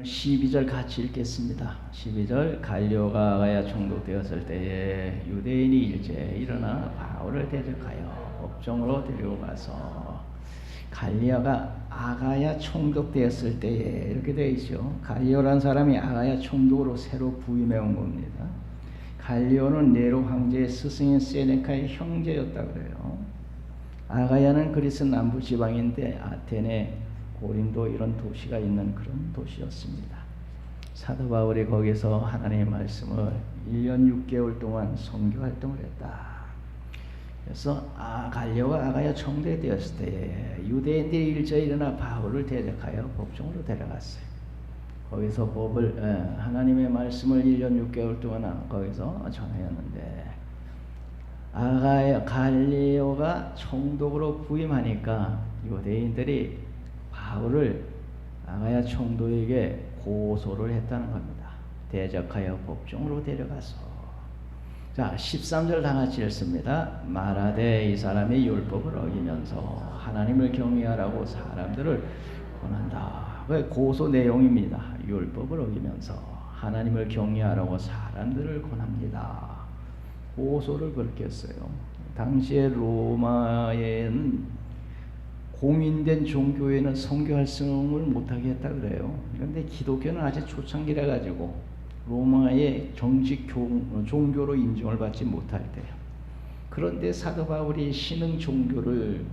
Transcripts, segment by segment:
12절 같이 읽겠습니다. 12절 갈리오가 아가야 총독되었을 때에 유대인이 일제에 일어나 바울을 대적하여 법정으로 데리고 가서 갈리오가 아가야 총독되었을 때에 이렇게 되어 있죠. 갈리오라는 사람이 아가야 총독으로 새로 부임해 온 겁니다. 갈리오는 네로 황제의 스승인 세네카의 형제였다 그래요. 아가야는 그리스 남부 지방인데 아테네, 고린도 이런 도시가 있는 그런 도시였습니다. 사도 바울이 거기서 하나님의 말씀을 1년 6개월 동안 선교 활동을 했다. 그래서 갈리오가 아가야 총독되었을 때에 유대인들이 일제에 일어나 바울을 대적하여 법정으로 데려갔어요. 거기서 하나님의 말씀을 1년 6개월 동안 거기서 전하였는데 갈리오가 총독으로 부임하니까 유대인들이 바울을 아가야 총독에게 고소를 했다는 겁니다. 대적하여 법정으로 데려가서. 자, 13절 다 같이 읽습니다. 말하되 이 사람이 율법을 어기면서 하나님을 경외하라고 사람들을 권한다. 고소 내용입니다. 율법을 어기면서 하나님을 경외하라고 사람들을 권합니다. 고소를 그렇게 했어요. 당시에 로마에는 공인된 종교에는 선교 활동을 못하게 했다 그래요. 그런데 기독교는 아직 초창기라 가지고 로마의 정식 종교로 인정을 받지 못할 때요. 그런데 사도 바울이 신흥 종교를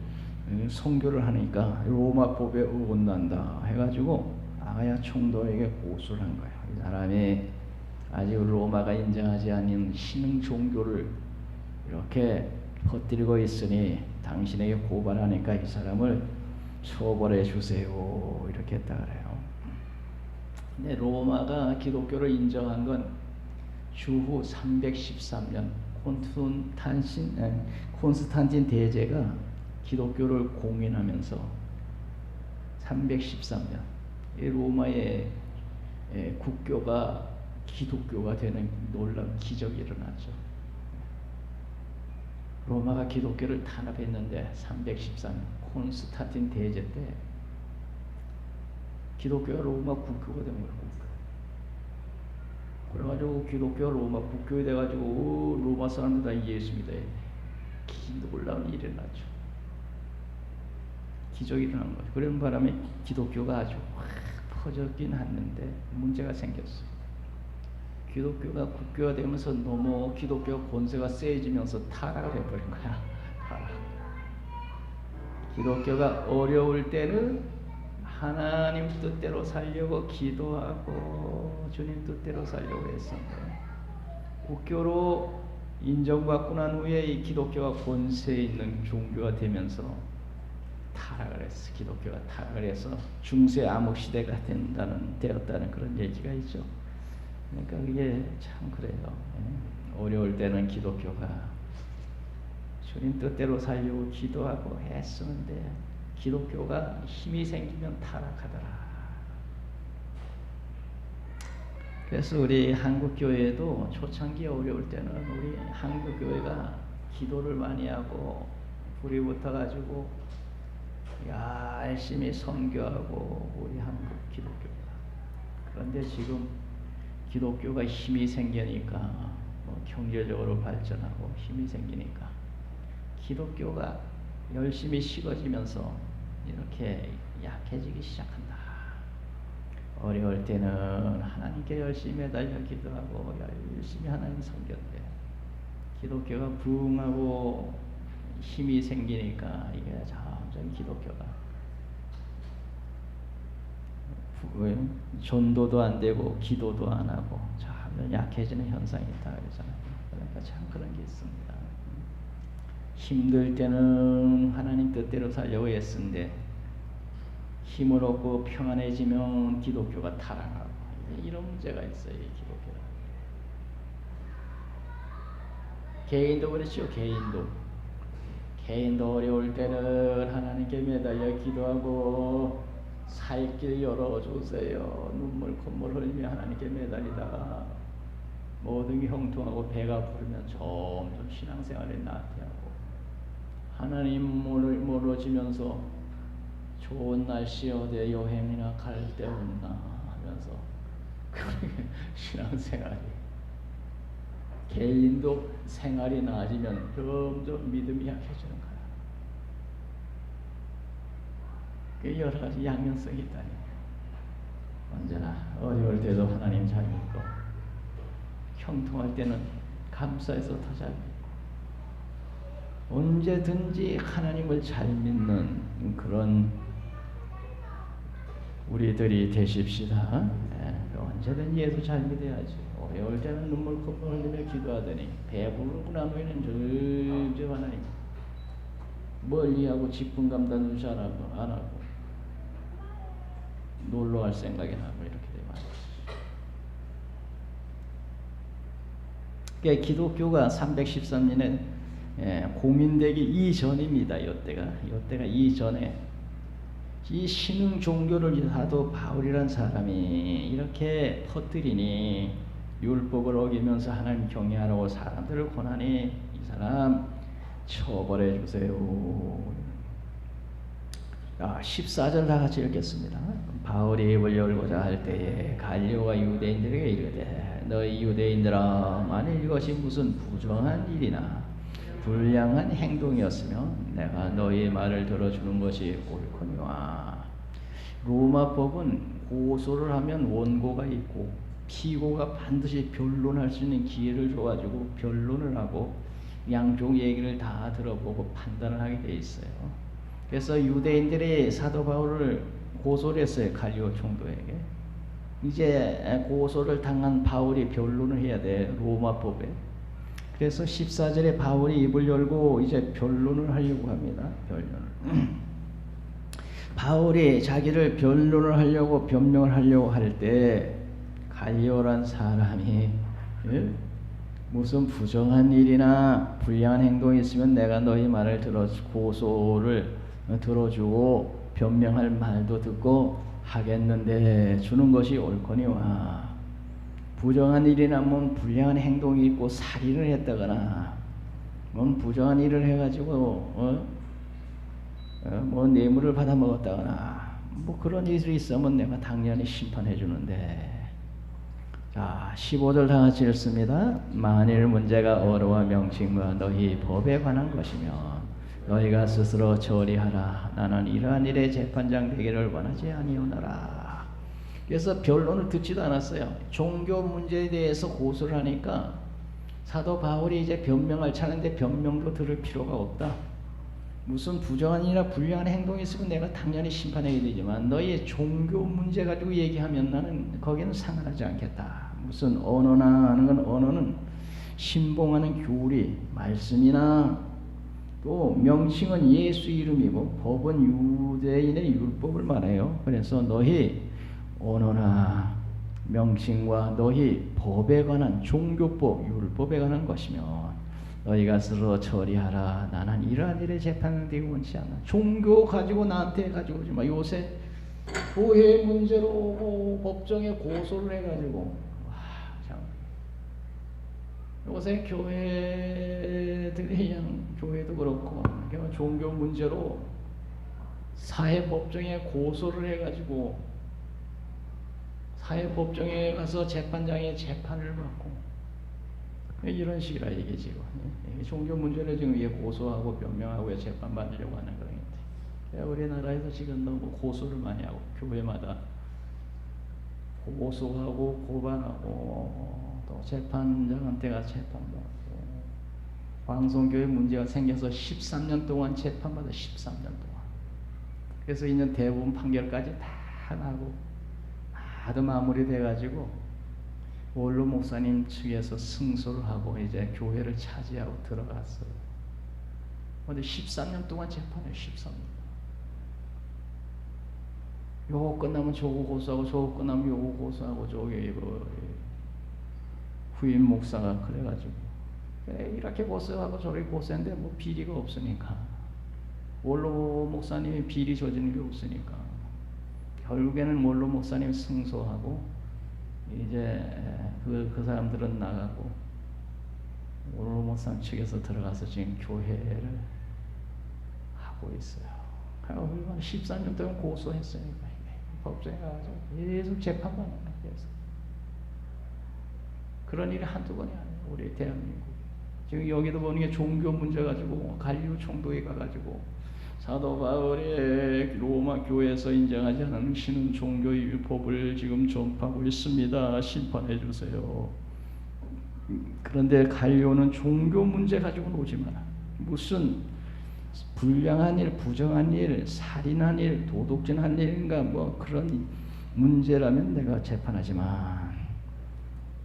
선교를 하니까 로마법에 어긋난다 해가지고 아가야 총독에게 고소를 한 거예요. 이 사람이 아직 로마가 인정하지 않는 신흥 종교를 이렇게 퍼뜨리고 있으니 당신에게 고발하니까 이 사람을 처벌해 주세요. 이렇게 했다 그래요. 근데 로마가 기독교를 인정한 건 주후 313년 콘스탄틴 대제가 기독교를 공인하면서 313년 이 로마의 국교가 기독교가 되는 놀라운 기적이 일어났죠. 로마가 기독교를 탄압했는데 313년 콘스탄틴 대제 때 기독교가 로마 국교가 된 거예요. 그래가지고 기독교가 로마 국교가 돼가지고 로마 사람들 다 예수 믿어요. 놀라운 일이 일어났죠. 기적이 일어난 거예요. 그런 바람에 기독교가 아주 확 퍼졌긴 했는데 문제가 생겼어요. 기독교가 국교가 되면서 너무 기독교 권세가 세지면서 타락을 해버린 거야. 타락. 기독교가 어려울 때는 하나님 뜻대로 살려고 기도하고 주님 뜻대로 살려고 했었는데 국교로 인정받고 난 후에 이 기독교가 권세 있는 종교가 되면서 타락을 했어. 기독교가 타락을 해서 중세 암흑 시대가 되었다는 그런 얘기가 있죠. 그러니까 이게 참 그래요. 어려울 때는 기독교가 주님 뜻대로 살려고 기도하고 했었는데 기독교가 힘이 생기면 타락하더라. 그래서 우리 한국교회도 초창기 어려울 때는 우리 한국교회가 기도를 많이 하고 불이 붙어가지고 열심히 선교하고 우리 한국 기독교가. 그런데 지금 기독교가 힘이 생기니까 경제적으로 발전하고 힘이 생기니까 기독교가 열심히 식어지면서 이렇게 약해지기 시작한다. 어려울 때는 하나님께 열심히 매달려 기도하고 열심히 하나님 섬겼는데 기독교가 부흥하고 힘이 생기니까 이게 점점 기독교가 전도도 안 되고 기도도 안 하고 점점 약해지는 현상이 있다 그러잖아요. 그러니까 참 그런 게 있습니다. 힘들 때는 하나님 뜻대로 살려고 애쓰는데 힘을 얻고 평안해지면 기독교가 타락하고 이런 문제가 있어요. 이 기독교가. 개인도 그렇죠. 개인도 어려울 때는 하나님께 매달려 기도하고 살 길 열어주세요. 눈물 콧물 흘리며 하나님께 매달리다가 모든 게 형통하고 배가 부르면 점점 신앙생활에 나태하고 하나님 멀어지면서 좋은 날씨 어디 여행이나 갈 데 없나 하면서 신앙생활이 개인도 생활이 나아지면 점점 믿음이 약해지는 거야. 그 여러 가지 양면성이 있다니. 언제나 어려울 때도 하나님 잘 믿고, 형통할 때는 감사해서 더 잘 믿고, 언제든지 하나님을 잘 믿는 그런 우리들이 되십시다. 언제든 예수 잘 믿어야지. 어려울 때는 눈물 콧물 흘리며 기도하더니 배부르고 나면은 점점 하나님 멀리하고 직분감 나누지 안 하고 놀러 갈 생각이 나고 이렇게 되면 그러니까 기독교가 313년에 공인되기 이전입니다. 이때가 이전에 이 신흥 종교를 사도 바울이란 사람이 이렇게 퍼뜨리니, 율법을 어기면서 하나님 경외하라고 사람들을 권하니 이 사람 처벌해 주세요. 14절 다 같이 읽겠습니다. 바울이 입을 열고자 할 때에 갈리오가 유대인들에게 이르되, 너희 유대인들아, 만일 이것이 무슨 부정한 일이나 불량한 행동이었으면 내가 너희 말을 들어주는 것이 옳거니와. 로마법은 고소를 하면 원고가 있고 피고가 반드시 변론할 수 있는 기회를 줘가지고 변론을 하고 양쪽 얘기를 다 들어보고 판단을 하게 돼 있어요. 그래서 유대인들이 사도 바울을 고소를 했어요. 갈리오 총독에게. 이제 고소를 당한 바울이 변론을 해야 돼, 로마법에. 그래서 14절에 바울이 입을 열고 이제 변론을 하려고 합니다. 변론을. 바울이 자기를 변론을 하려고 변명을 하려고 할 때 갈리오란 사람이 무슨 부정한 일이나 불량한 행동이 있으면 내가 너희 말을 고소를 들어주고 변명할 말도 듣고 하겠는데 주는 것이 옳거니와. 부정한 일이나 뭔 불량한 행동이 있고 살인을 했다거나 뭔 부정한 일을 해가지고 뭐 뇌물을 받아 먹었다거나 뭐 그런 일이 있으면 내가 당연히 심판해 주는데. 자, 15절 다 같이 읽습니다. 만일 문제가 어로와 명칭과 너희 법에 관한 것이면 너희가 스스로 처리하라. 나는 이러한 일에 재판장 되기를 원하지 아니오노라. 그래서 변론을 듣지도 않았어요. 종교 문제에 대해서 고소를 하니까 사도 바울이 이제 변명할 차례인데 변명도 들을 필요가 없다. 무슨 부정한 일이나 불량한 행동이 있으면 내가 당연히 심판해야 되지만 너희의 종교 문제 가지고 얘기하면 나는 거기는 상관하지 않겠다. 무슨 언어나 하는 건 언어는 신봉하는 교리, 말씀이나 또 명칭은 예수 이름이고 법은 유대인의 율법을 말해요. 그래서 너희 언어나 명칭과 너희 법에 관한 종교법, 율법에 관한 것이면 너희가 스스로 처리하라. 나는 이러한 일에 재판을 되고 원치 않아. 종교 가지고 나한테 가지고 오지 마. 요새 교회 문제로 법정에 고소를 해가지고 참 요새 교회들이 교회도 그렇고 종교 문제로 사회법정에 고소를 해가지고 사회법정에 가서 재판장의 재판을 받고 이런 식이라 이게 지금 종교 문제를 지금 위에 고소하고 변명하고 재판 받으려고 하는 거예요. 우리나라에서 지금 너무 고소를 많이 하고 교회마다 고소하고 고발하고 또 재판장한테 가 재판받고 방송교회 문제가 생겨서 13년 동안 재판받아 13년 동안. 그래서 있는 대부분 판결까지 다 나고 다들 마무리돼가지고 원로 목사님 측에서 승소를 하고 이제 교회를 차지하고 들어갔어요. 근데 13년 동안 재판을 13년. 요거 끝나면 저거 고소하고 저거 끝나면 요거 고소하고 저게 후임 목사가 그래가지고 이렇게 고소하고 저렇게 고소했는데 뭐 비리가 없으니까 원로 목사님이 비리 저지른 게 없으니까 결국에는 원로 목사님 승소하고 이제 그 사람들은 나가고 원로 목사님 측에서 들어가서 지금 교회를 하고 있어요. 얼마나 14년 동안 고소했으니까 법정에 가서 계속 재판받는 거예요. 그런 일이 한두 번이 아니에요. 우리 대한민국. 지금 여기도 보는 게 종교 문제 가지고 갈리오 총독에 가가지고 사도 바울의 로마 교회에서 인정하지 않는 신은 종교의 법을 지금 전파하고 있습니다. 심판해 주세요. 그런데 갈리오는 종교 문제 가지고는 오지 마라. 무슨 불량한 일, 부정한 일, 살인한 일, 도둑질한 일인가 뭐 그런 문제라면 내가 재판하지만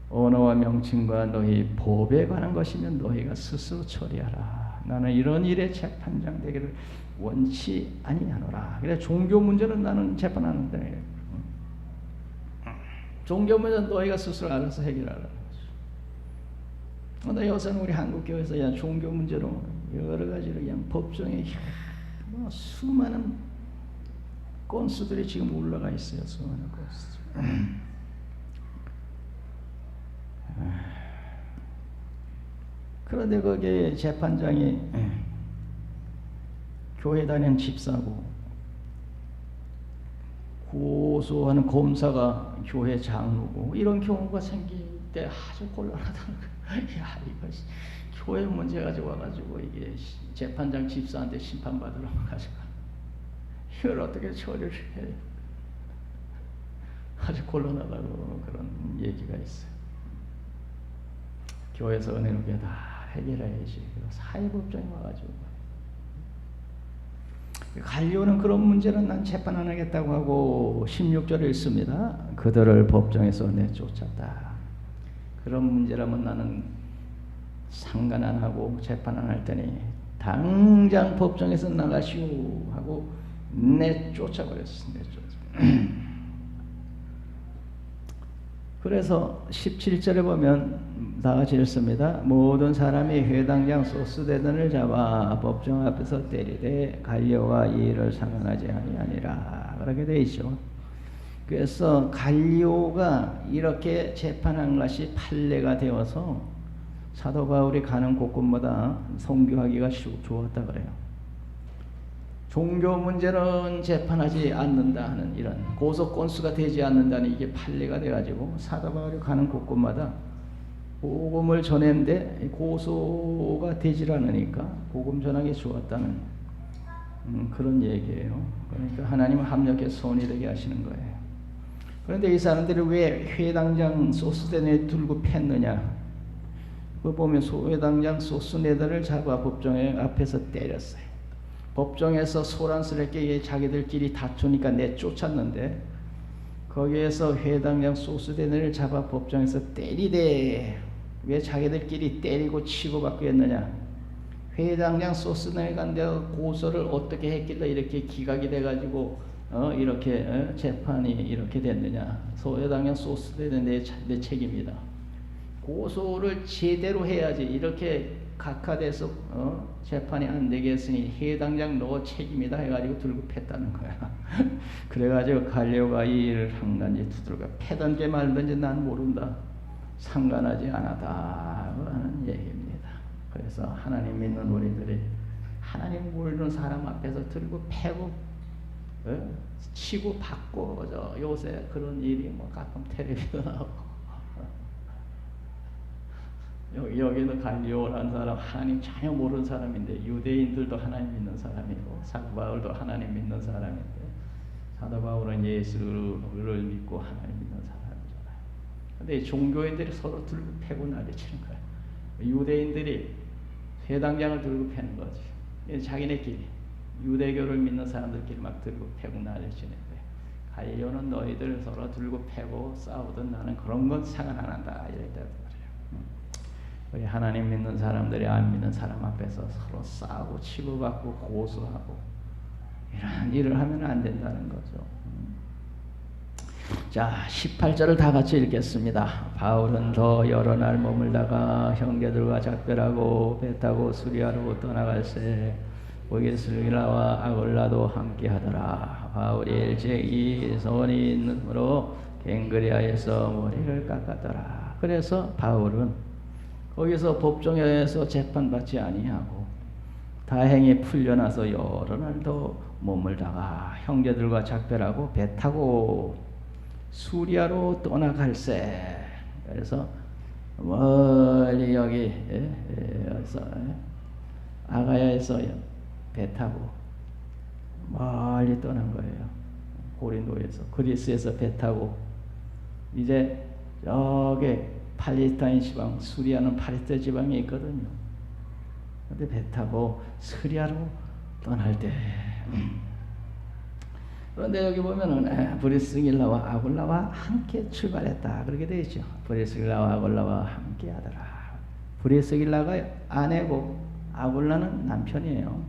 언어와 명칭과 너희 법에 관한 것이면 너희가 스스로 처리하라. 나는 이런 일에 재판장 되기를 원치 아니하노라. 그래 종교 문제는 나는 재판하는데 종교 문제는 너희가 스스로 알아서 해결하라. 근데 요새는 우리 한국 교회에서 그냥 종교 문제로 여러 가지로 그냥 법정에 뭐 수많은 건수들이 지금 올라가 있어요. 수많은 건수들. 그런데 거기에 재판장이 교회 다니는 집사고 고소하는 검사가 교회 장로고 이런 경우가 생길 때 아주 곤란하다는 거예요. 야, 이거 교회 문제 가지고 와가지고 이게 재판장 집사한테 심판받으러 가지고 이걸 어떻게 처리를 해요? 아주 곤란하다고 그런 얘기가 있어요. 교회에서 은혜롭게 다 해결해야지. 사회법정에 와가지고 갈리오는 그런 문제는 난 재판 안 하겠다고 하고 16절에 있습니다. 그들을 법정에서 내쫓았다. 그런 문제라면 나는 상관 안 하고 재판 안 할 테니 당장 법정에서 나가시오 하고 내쫓아버렸어. 그래서 17절에 보면 다 같이 읽습니다. 모든 사람이 회당장 소스데든을 잡아 법정 앞에서 때리되 갈리오가 이 일을 상관하지 아니하니라. 그렇게 되어 있죠. 그래서 갈리오가 이렇게 재판한 것이 판례가 되어서 사도 바울이 가는 곳곳마다 선교하기가 좋았다 그래요. 종교 문제는 재판하지 않는다 하는 이런 고소 건수가 되지 않는다는 이게 판례가 돼가지고 사도 바울이 가는 곳곳마다 복음을 전했는데 고소가 되질 않으니까 복음 전하기 좋았다는 그런 얘기예요. 그러니까 하나님은 합력해서 손이 되게 하시는 거예요. 그런데 이 사람들이 왜 회당장 소스데네 들고 팼느냐? 그 보면 회당장 소스네들을 잡아 법정에 앞에서 때렸어요. 법정에서 소란스럽게 자기들끼리 다투니까 내쫓았는데 거기에서 회당장 소스데네를 잡아 법정에서 때리되 왜 자기들끼리 때리고 치고받고 했느냐? 회당장 소스데네가 내가 고소를 어떻게 했길래 이렇게 기각이 돼가지고 이렇게 재판이 이렇게 됐느냐? 회당장 소스데네 내 책임이다. 고소를 제대로 해야지 이렇게 각하돼서 재판이 안 되게 했으니 해당장 너 책임이다 해가지고 들고 팼다는 거야. 그래가지고 갈리오가 이 일을 한 건지 두들겨 패든지 말든지 난 모른다. 상관하지 않았다 하는 얘기입니다. 그래서 하나님 믿는 우리들이 하나님 모르는 사람 앞에서 들고 패고 치고 받고 요새 그런 일이 뭐 가끔 텔레비도 나오고 여기는 갈리오라는 사람 하나님 전혀 모르는 사람인데 유대인들도 하나님 믿는 사람이고 사도 바울도 하나님 믿는 사람인데 사도 바울은 예수를 믿고 하나님 믿는 사람이잖아요. 근데 종교인들이 서로 들고 패고 난리치는 거야. 유대인들이 회당장을 들고 패는 거지. 자기네끼리 유대교를 믿는 사람들끼리 막 들고 패고 난리치는 거야. 갈리오는 너희들 서로 들고 패고 싸우든 나는 그런 건 상관 안 한다 이랬다. 우리 하나님 믿는 사람들이 안 믿는 사람 앞에서 서로 싸우고 치고받고 고소하고 이런 일을 하면 안 된다는 거죠. 자, 18절을 다 같이 읽겠습니다. 바울은 더 여러 날 머물다가 형제들과 작별하고 배 타고 수리아로 떠나갈새 보게슬기라와 아골라도 함께하더라. 바울이 일찍이 소원이 있으므로 갱그리아에서 머리를 깎았더라. 그래서 바울은 거기서 법정에서 재판받지 아니하고 다행히 풀려나서 여러 날 더 머물다가 형제들과 작별하고 배 타고 수리아로 떠나갈새. 그래서 멀리 여기 아가야에서 배 타고 멀리 떠난 거예요. 고린도에서, 그리스에서 배 타고 이제 여기 팔레스타인 지방, 수리아는 팔레스타인 지방에 있거든요. 근데 배 타고 스리아로 떠날 때 그런데 여기 보면은 브리스길라와 아굴라와 함께 출발했다 그렇게 되어 있죠. 브리스길라와 아굴라와 함께 하더라. 브리스길라가 아내고 아굴라는 남편이에요.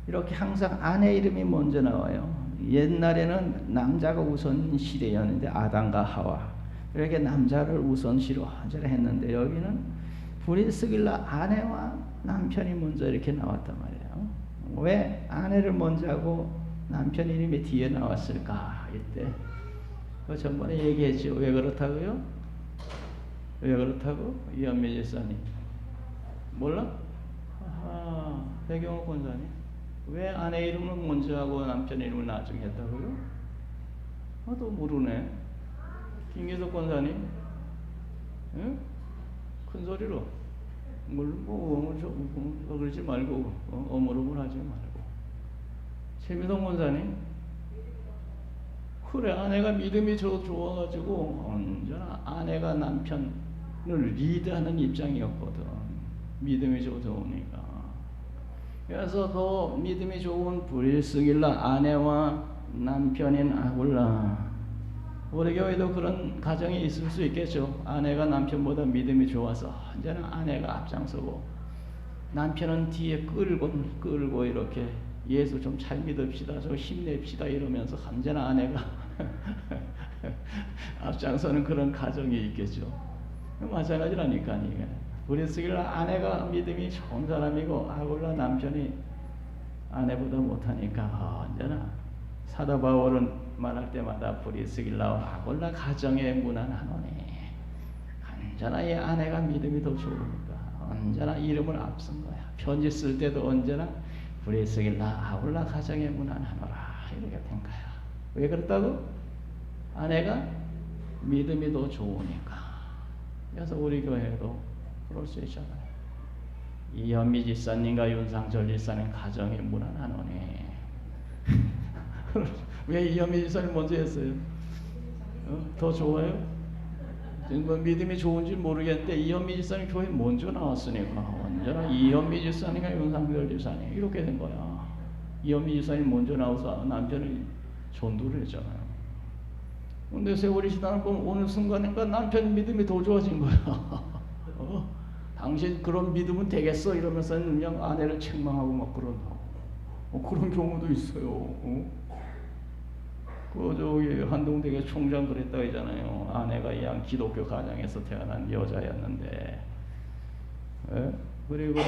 이렇게 항상 아내 이름이 먼저 나와요. 옛날에는 남자가 우선시대였는데 아담과 하와 이렇게 남자를 우선시로 했는데 여기는 브리스길라 아내와 남편이 먼저 이렇게 나왔단 말이에요. 왜 아내를 먼저 하고 남편 이름이 뒤에 나왔을까? 이때 그 전번에 얘기했죠. 왜 그렇다고요? 왜 그렇다고? 이한미 집사님 몰라? 아하, 배경호 권사님 왜 아내 이름을 먼저 하고 남편 이름을 나중에 했다고요? 또 모르네. 김기석 권사님, 응? 큰 소리로 그러지 말고 어물어물 하지 말고. 최미동 권사님, 그래 아내가 믿음이 좋아가지고 언제나 아내가 남편을 리드하는 입장이었거든. 믿음이 좋으니까. 그래서 더 믿음이 좋은 브리스길라 아내와 남편인 아굴라. 우리 교회도 그런 가정이 있을 수 있겠죠. 아내가 남편보다 믿음이 좋아서 언제나 아내가 앞장서고 남편은 뒤에 끌고 이렇게 예수 좀 잘 믿읍시다, 좀 힘냅시다 이러면서 언제나 아내가 앞장서는 그런 가정이 있겠죠. 마찬가지라니까. 브리스길라 아내가 믿음이 좋은 사람이고 아굴라 남편이 아내보다 못하니까 언제나 사도 바울은 말할 때마다 브리스길라와 아굴라 가정에 무난하노니 언제나 이 아내가 믿음이 더 좋으니까 언제나 이름을 앞선 거야. 편지 쓸 때도 언제나 브리스길라 아굴라 가정에 무난하노라 이렇게 된 거야. 왜 그렇다고? 아내가 믿음이 더 좋으니까. 그래서 우리 교회도 그럴 수 있잖아요. 이현미 집사님과 윤상철 집사님 가정이 무난하노니 왜 이현미 집사님 먼저 했어요? 더 좋아요? 뭐 믿음이 좋은지 모르겠는데 이현미 집사님 교회 먼저 나왔으니까 언제나 이현미 집사님과 윤상철 집사님 이렇게 된 거야. 이현미 집사님 먼저 나와서 남편이 전도를 했잖아요. 근데 세월이 지나고 어느 순간인가 남편 믿음이 더 좋아진 거야. 당신 그런 믿음은 되겠어? 이러면서 그냥 아내를 책망하고 막 그런다고. 그런 경우도 있어요. 저기 한동대교 총장 그랬다 하잖아요. 아내가 그냥 기독교 가정에서 태어난 여자였는데, 그리고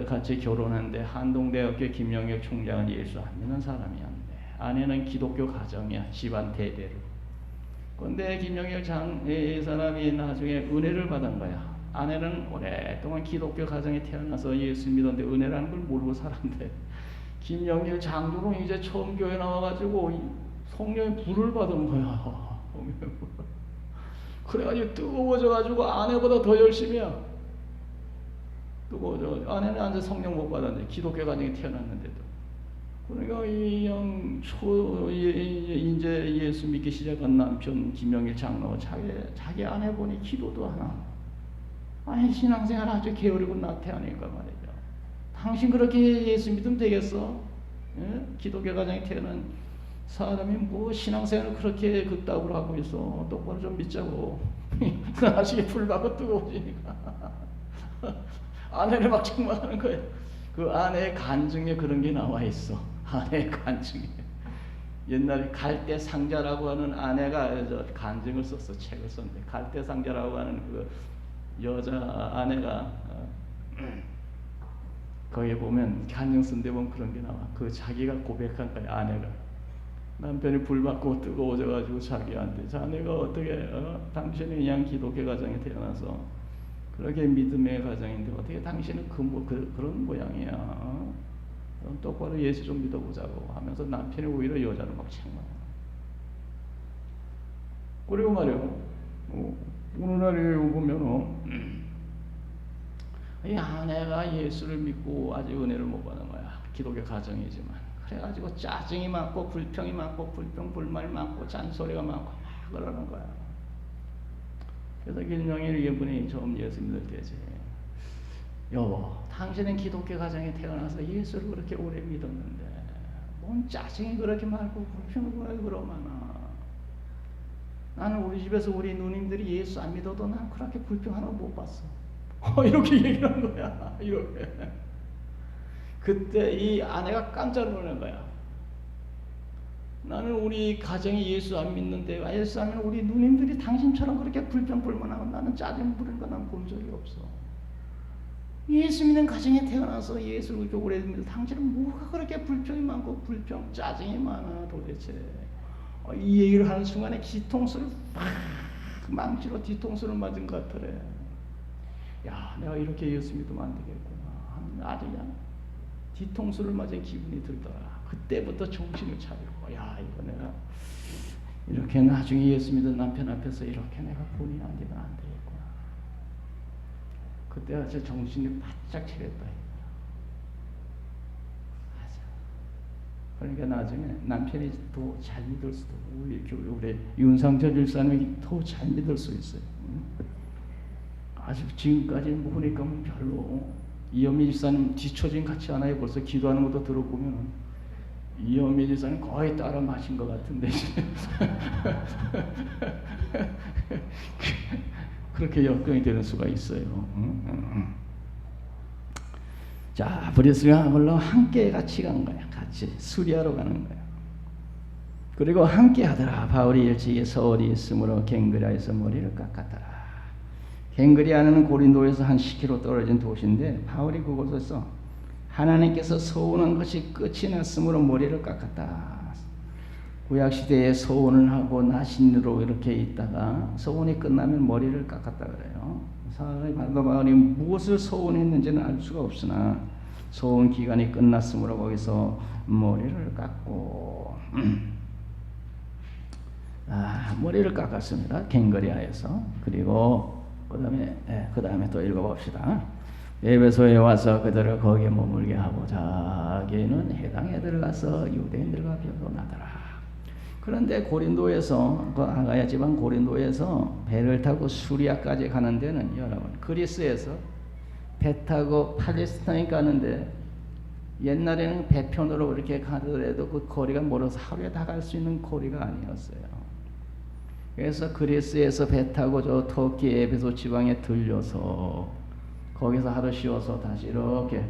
같이 결혼했는데 한동대학교 김영혁 총장은 예수 안 믿는 사람이었는데 아내는 기독교 가정이야, 집안 대대로. 근데 김영혁 이 사람이 나중에 은혜를 받은 거야. 아내는 오랫동안 기독교 가정에 태어나서 예수 믿었는데 은혜라는 걸 모르고 살았는데 김영일 장로는 이제 처음 교회 나와가지고 성령의 불을 받은 거야. 그래가지고 뜨거워져가지고 아내보다 더 열심히야. 뜨거워져. 아내는 아직 성령 못 받았는데 기독교 가정에 태어났는데도. 그러니까 이제 예수 믿기 시작한 남편 김영일 장로 자기 아내 보니 기도도 하나. 아니 신앙생활 아주 게으르고 나태하니까 말이죠. 당신 그렇게 예수 믿으면 되겠어? 예? 기독교 가정에 태어난 사람이 뭐 신앙생활을 그렇게 그따구로 하고 있어. 똑바로 좀 믿자고. 그 아직에 불 받고 뜨거워지니까 아내를 막 책망하는 거예요. 그 아내의 간증에 그런 게 나와 있어. 아내의 간증에. 옛날에 갈대상자라고 하는 아내가 간증을 썼어. 책을 썼는데 갈대상자라고 하는 그 여자 아내가 거기에 보면 간증 쓴 데 보면 그런 게 나와. 그 자기가 고백한 거야. 아내가 남편이 불받고 뜨거워져가지고 자기한테 자네가 어떻게 당신이 그냥 기독교 가정에 태어나서 그렇게 믿음의 가정인데 어떻게 당신은 그런 모양이야. 똑바로 예수 좀 믿어보자고 하면서 남편이 오히려 여자를 막 책망해. 그리고 말이요. 오늘날에 보면은 이 아내가 예수를 믿고 아직 은혜를 못 받은 거야. 기독교 가정이지만. 그래가지고 짜증이 많고 불평이 많고 불평불만이 많고 잔소리가 많고 막 그러는 거야. 그래서 길명일 예분이 처음 예수 믿을 때지. 여보, 당신은 기독교 가정에 태어나서 예수를 그렇게 오래 믿었는데 뭔 짜증이 그렇게 많고 불평이 왜 그러마나. 나는 우리 집에서 우리 누님들이 예수 안 믿어도 난 그렇게 불평 하나 못 봤어. 이렇게 얘기를 한 거야. 이렇게. 그때 이 아내가 깜짝 놀란 거야. 나는 우리 가정이 예수 안 믿는데 예수 안 믿는 우리 누님들이 당신처럼 그렇게 불평불만하고 나는 짜증 부리는 거 난 본 적이 없어. 예수 믿는 가정에 태어나서 예수를 그렇게 오래 믿는 당신은 뭐가 그렇게 불평이 많고 불평 짜증이 많아 도대체. 이 얘기를 하는 순간에 뒤통수를 팍 망치로 뒤통수를 맞은 것 같더래. 야, 내가 이렇게 예수 믿으면 안 되겠구나. 아주 그냥 뒤통수를 맞은 기분이 들더라. 그때부터 정신을 차리고, 야, 이거 내가 이렇게 나중에 예수 믿은 남편 앞에서 이렇게 내가 본의 안 되면 안 되겠구나. 그때 제 정신이 바짝 차렸다. 맞아. 그러니까 나중에 남편이 더 잘 믿을 수도, 우리 윤상철 일사님이 더 잘 믿을 수 있어요. 아직 지금까지 보니까 별로 이현미 집사님 뒤처진 같지 않아요. 벌써 기도하는 것도 들어보면 이현미 집사님 거의 따라 마신 것 같은데 그렇게 역경이 되는 수가 있어요. 자, 브리스가 물론 함께 같이 간 거야. 같이 수리하러 가는 거야. 그리고 함께 하더라. 바울이 일찍이 서울이 있으므로 갱그리아에서 머리를 깎았더라. 갱그리아는 고린도에서 한 10km 떨어진 도시인데 바울이 그곳에서 하나님께서 서원한 것이 끝이 났으므로 머리를 깎았다. 구약시대에 서원을 하고 나신으로 이렇게 있다가 서원이 끝나면 머리를 깎았다 그래요. 사도 바울이 무엇을 서원했는지는 알 수가 없으나 서원 기간이 끝났으므로 거기서 머리를 깎고 머리를 깎았습니다. 갱그리아에서. 그리고 그 다음에 또 읽어봅시다. 에베소에 와서 그들을 거기에 머물게 하고 자기는 해당에 들어가서 유대인들과 변론하더라. 그런데 고린도에서 그 아가야 지방 고린도에서 배를 타고 수리아까지 가는 데는 여러분 그리스에서 배 타고 팔레스타인 가는데 옛날에는 배편으로 이렇게 가더라도 그 거리가 멀어서 하루에 다 갈 수 있는 거리가 아니었어요. 그래서 그리스에서 배 타고 저 터키 에베소 지방에 들려서 거기서 하루 쉬어서 다시 이렇게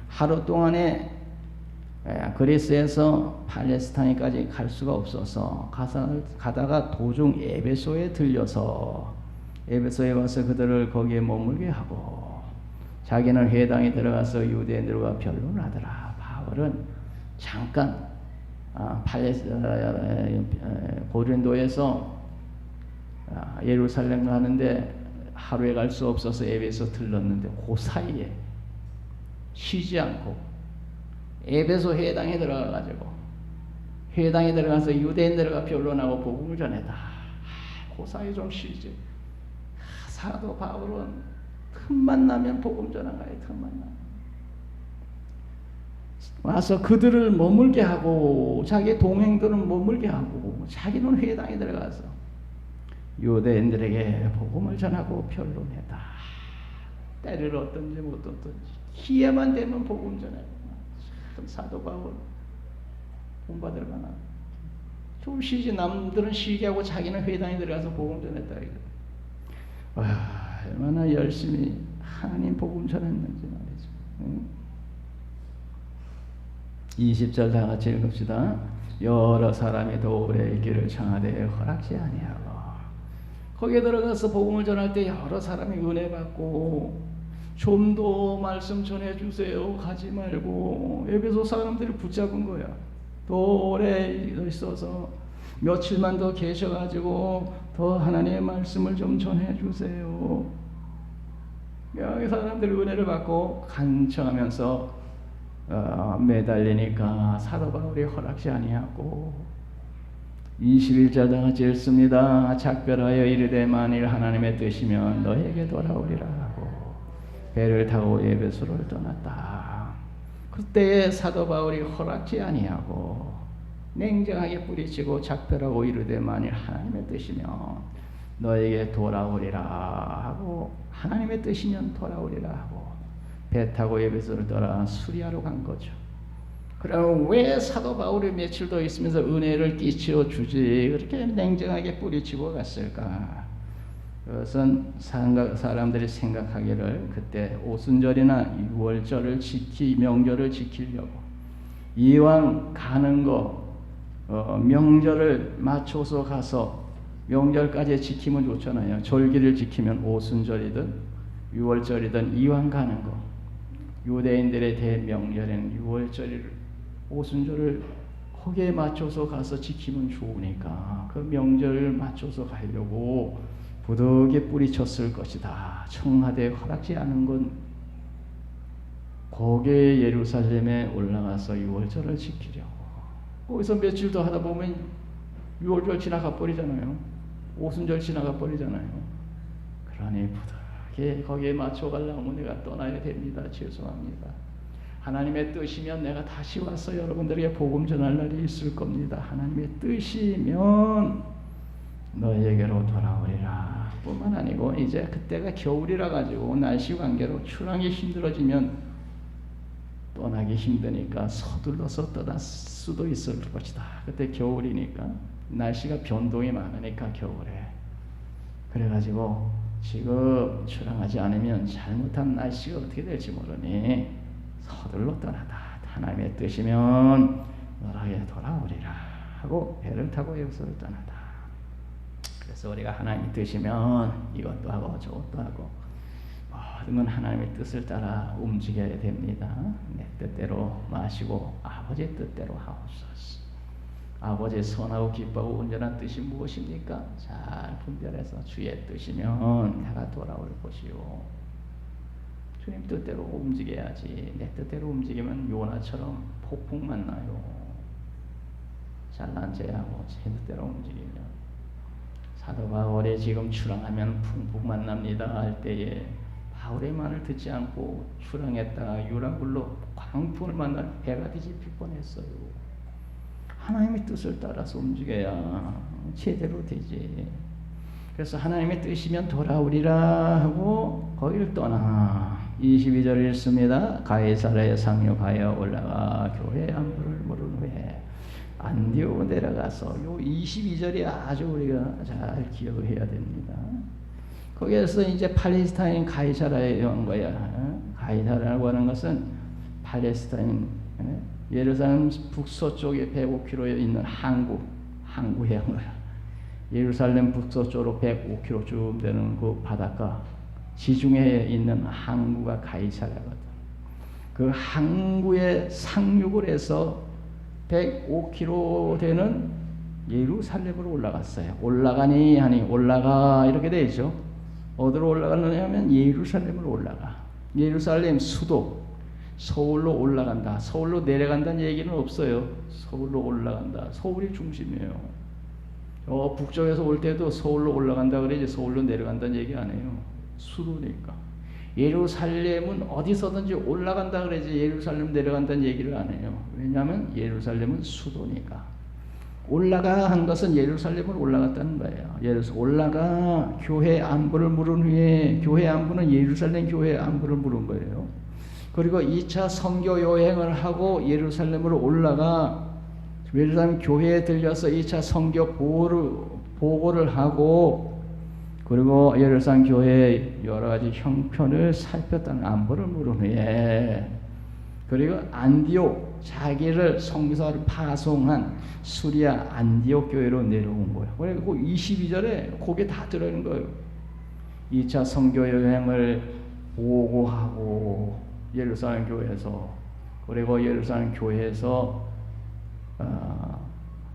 하루 동안에 그리스에서 팔레스타인까지 갈 수가 없어서 가다가 도중 에베소에 들려서 에베소에 와서 그들을 거기에 머물게 하고 자기는 회당에 들어가서 유대인들과 변론을 하더라. 바울은 잠깐 고린도에서 예루살렘 가는데 하루에 갈 수 없어서 에베소 들렀는데 그 사이에 쉬지 않고 에베소 회당에 들어가가지고 회당에 들어가서 유대인들과 변론하고 복음을 전했다. 그 사이 좀 쉬지. 사도 바울은 틈만 나면 복음 전한 거예요. 틈만 나면 와서 그들을 머물게 하고 자기 동행들은 머물게 하고 자기는 회당에 들어가서 유대인들에게 복음을 전하고 변론했다. 때를 어떤지 못 어떤지 기회만 되면 복음 전하고. 사도 바울 본받을 만한 좀 쉬지. 남들은 쉬게 하고 자기는 회당에 들어가서 복음 전했다. 와, 얼마나 열심히 하나님 복음 전했는지 말이죠. 20절 다 같이 읽읍시다. 여러 사람이 도울의 길을 청하되 허락지 아니하고. 거기에 들어가서 복음을 전할 때 여러 사람이 은혜 받고 좀 더 말씀 전해주세요. 가지 말고. 에베소 사람들이 붙잡은 거야. 더 오래 있어서 며칠만 더 계셔가지고 더 하나님의 말씀을 좀 전해주세요. 여기 사람들이 은혜를 받고 간청하면서 매달리니까 사도 바울이 허락지 아니하고 21절 다 같이 읽습니다. 작별하여 이르되 만일 하나님의 뜻이면 너에게 돌아오리라 하고 배를 타고 에베소를 떠났다. 그때에 사도 바울이 허락지 아니하고 냉정하게 뿌리치고 작별하고 이르되 만일 하나님의 뜻이면 너에게 돌아오리라 하고 하나님의 뜻이면 돌아오리라 하고 배 타고 에베소를 떠나 수리하러 간 거죠. 그럼 왜 사도 바울이 며칠 더 있으면서 은혜를 끼치어 주지 그렇게 냉정하게 뿌리치고 갔을까? 그것은 사람들이 생각하기를 그때 오순절이나 유월절을 명절을 지키려고 이왕 가는 거 명절을 맞춰서 가서 명절까지 지키면 좋잖아요. 절기를 지키면 오순절이든 유월절이든 이왕 가는 거. 유대인들의 대명절에는 유월절을 오순절을 거기에 맞춰서 가서 지키면 좋으니까 그 명절을 맞춰서 가려고 부득이 뿌리쳤을 것이다. 청와대에 허락지 않은 건 거기에 예루살렘에 올라가서 유월절을 지키려고. 거기서 며칠 더 하다 보면 유월절 지나가 버리잖아요. 오순절 지나가 버리잖아요. 그러니 부득이 거기에 맞춰 가려면 내가 떠나야 됩니다. 죄송합니다. 하나님의 뜻이면 내가 다시 와서 여러분들에게 복음 전할 날이 있을 겁니다. 하나님의 뜻이면 너에게로 돌아오리라 뿐만 아니고 이제 그때가 겨울이라 가지고 날씨 관계로 출항이 힘들어지면 떠나기 힘드니까 서둘러서 떠날 수도 있을 것이다. 그때 겨울이니까 날씨가 변동이 많으니까 겨울에 그래가지고 지금 출항하지 않으면 잘못한 날씨가 어떻게 될지 모르니 서둘러 떠나다. 하나님의 뜻이면 너에게 돌아오리라 하고 배를 타고 여기서를 떠나다. 그래서 우리가 하나님의 뜻이면 이것도 하고 저것도 하고 모든 건 하나님의 뜻을 따라 움직여야 됩니다. 내 뜻대로 마시고 아버지의 뜻대로 하옵소서. 아버지의 선하고 기뻐하고 온전한 뜻이 무엇입니까? 잘 분별해서 주의 뜻이면 내가 돌아올 것이요. 주님 뜻대로 움직여야지. 내 뜻대로 움직이면 요나처럼 폭풍만 나요. 잘난 체하고 제 뜻대로 움직이면 사도 바울이 지금 출항하면 풍풍만 납니다 할 때에 바울의 말을 듣지 않고 출항했다가 유라굴로 광풍을 만나 배가 뒤집힐 뻔했어요. 하나님의 뜻을 따라서 움직여야 제대로 되지. 그래서 하나님의 뜻이면 돌아오리라 하고 거기를 떠나 22절 읽습니다. 가이사랴에 상륙하여 올라가 교회 안부를 물은 후에 안디옥 내려가서 요 22절이 아주 우리가 잘 기억을 해야 됩니다. 거기에서 이제 팔레스타인 가이사랴에 온 거야. 가이사랴라고 하는 것은 팔레스타인 예루살렘 북서쪽에 105km에 있는 항구에 온 거야. 예루살렘 북서쪽으로 105km 쭉 되는 그 바닷가 지중해에 있는 항구가 가이사랴거든. 그 항구에 상륙을 해서 105km 되는 예루살렘으로 올라갔어요. 올라가니 하니 올라가 이렇게 되죠. 어디로 올라가느냐 하면 예루살렘으로 올라가. 예루살렘 수도 서울로 올라간다. 서울로 내려간다는 얘기는 없어요. 서울로 올라간다. 서울이 중심이에요. 북쪽에서 올 때도 서울로 올라간다 그러지 서울로 내려간다는 얘기 안 해요. 수도니까. 예루살렘은 어디서든지 올라간다 그러지 예루살렘 내려간다는 얘기를 안 해요. 왜냐하면 예루살렘은 수도니까. 올라가 한 것은 예루살렘으로 올라갔다는 거예요. 올라가 교회 안부를 물은 후에 교회 안부는 예루살렘 교회 안부를 물은 거예요. 그리고 2차 선교 여행을 하고 예루살렘으로 올라가 예루살렘 교회에 들려서 2차 선교 보고를 하고 그리고 예루살렘 교회의 여러 가지 형편을 살폈다는 안부를 물은 후에 그리고 안디옥 자기를 성교사를 파송한 수리아 안디옥 교회로 내려온 거예요. 그리고 22절에 거기에 다 들어있는 거예요. 2차 선교 여행을 보고하고 예루살렘 교회에서 그리고 예루살렘 교회에서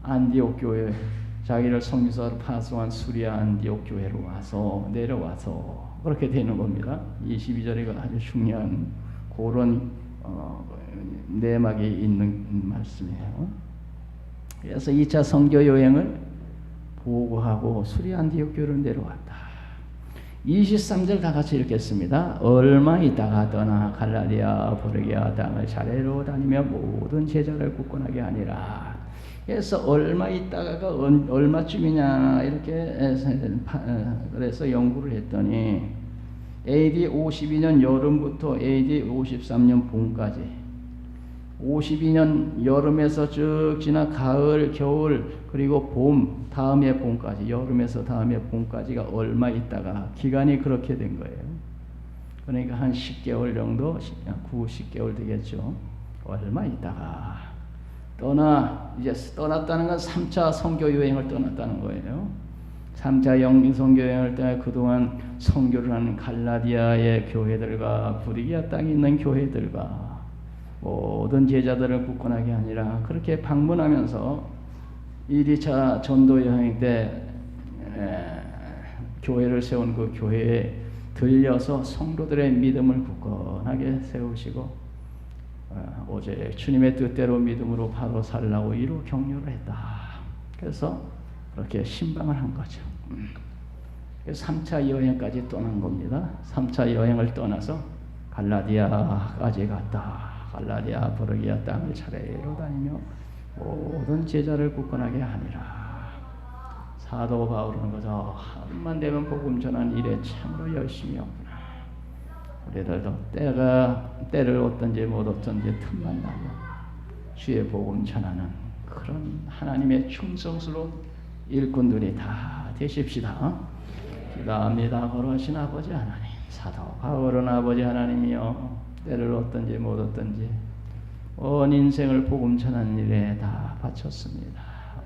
안디옥 교회 자기를 성교사로 파송한 수리아 안디옥 교회로 와서 내려와서 그렇게 되는 겁니다. 22절이 아주 중요한 그런 내막이 있는 말씀이에요. 그래서 2차 선교 여행을 보고하고 수리 안디옥 교회로 내려왔다. 23절 다 같이 읽겠습니다. 얼마 있다가 떠나 갈라디아 보르기아 땅을 차례로 다니며 모든 제자를 굳건하게 하니라. 그래서 얼마 있다가가 얼마쯤이냐 이렇게 그래서 연구를 했더니 AD 52년 여름부터 AD 53년 봄까지 52년 여름에서 쭉 지나 가을, 겨울, 그리고 봄, 다음에 봄까지, 여름에서 다음에 봄까지가 얼마 있다가 기간이 그렇게 된 거예요. 그러니까 한 10개월 정도, 9, 10개월 되겠죠. 얼마 있다가 이제 떠났다는 건 3차 선교 여행을 떠났다는 거예요. 3차 선교 여행을 떠나 그동안 선교를 하는 갈라디아의 교회들과 부르기아 땅에 있는 교회들과 모든 제자들을 굳건하게 하니라. 그렇게 방문하면서 1, 2차 전도 여행 때 교회를 세운 그 교회에 들려서 성도들의 믿음을 굳건하게 세우시고 오직 주님의 뜻대로 믿음으로 바로 살라고 이루 격려를 했다. 그래서 그렇게 신방을 한 거죠. 3차 여행까지 떠난 겁니다. 3차 여행을 떠나서 갈라디아까지 갔다. 갈라디아 보르기아 땅을 차례로 다니며 모든 제자를 굳건하게 하니라. 사도 바울은 그저 하루만 되면 복음 전하는 일에 참으로 열심히 했구나. 우리들도 때를 얻든지 못 얻든지 틈만 나면 주의 복음 전하는 그런 하나님의 충성스러운 일꾼들이 다 되십시다. 기도합니다. 거룩하신 아버지 하나님, 사도 바울은 아버지 하나님이여 때를 얻든지 못 얻든지 온 인생을 복음 전하는 일에 다 바쳤습니다.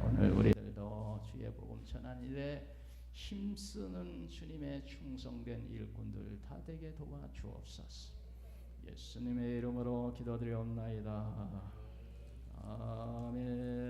오늘 우리들도 주의 복음 전하는 일에 힘쓰는 주님의 충성된 일꾼들 다 되게 도와주옵소서. 예수님의 이름으로 기도드리옵나이다. 아멘.